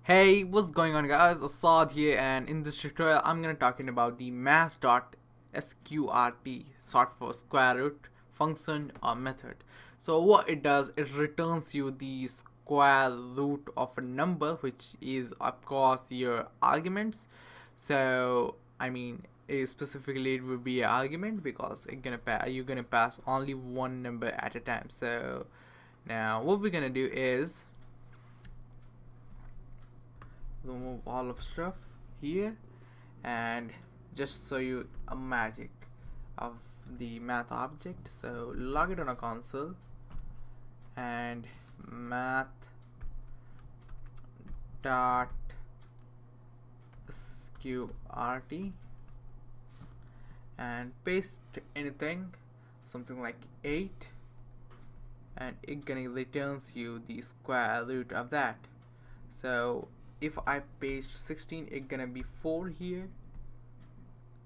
Hey, what's going on guys? Assad here, and in this tutorial I'm gonna talking about the Math.sqrt, short for square root, function or method. So what it does, it returns you the square root of a number, which is of course your arguments. So specifically it will be an argument because you're gonna pass only one number at a time. So now what we're gonna do is remove all of stuff here and just show you a magic of the math object. So log it on a console and math dot sqrt and paste anything, something like 8, and it gonna returns you the square root of that. So if I paste 16, it's gonna be 4 here.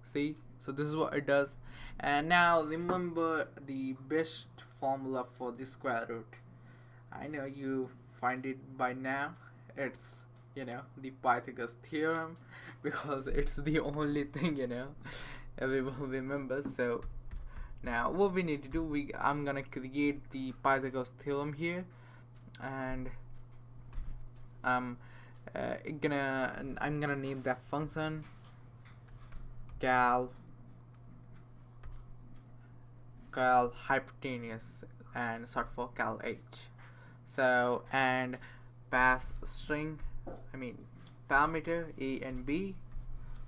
See, so this is what it does. And now remember the best formula for the square root. I know you find it by now. It's the Pythagoras theorem because it's the only thing everyone remembers. So now what we need to do, I'm gonna create the Pythagoras theorem here, and I'm gonna name that function cal hypotenuse and short for cal h. So and pass string, parameter a and b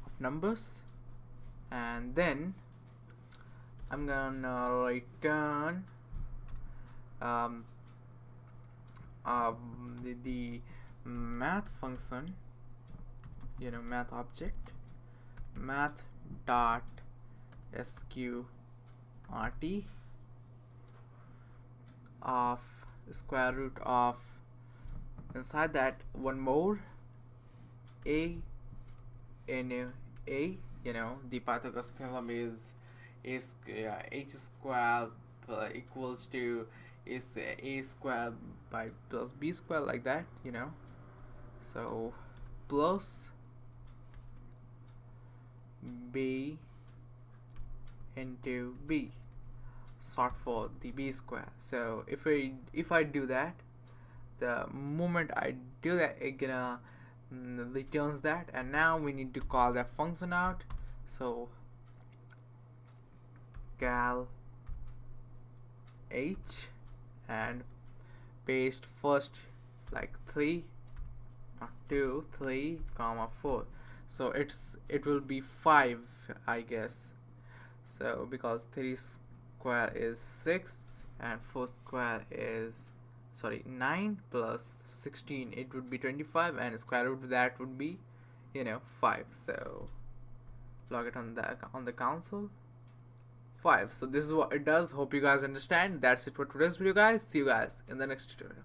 of numbers, and then I'm gonna return the math function, math object, math dot sqrt of square root of, inside that one more a n a. The Pythagoras theorem is h square equals to is a square by plus b square, like that, so plus b into b, short for the b square. So if I do that, the moment I do that, it gonna returns that, and now we need to call that function out. So cal h and paste first like 3, not 2, 3 comma 4. So it will be 5, I guess. So because 3 square is 6 and 4 square is 9 plus 16, it would be 25, and square root of that would be 5. So log it on the console, 5. So this is what it does. Hope you guys understand. That's it for today's video, guys. See you guys in the next tutorial.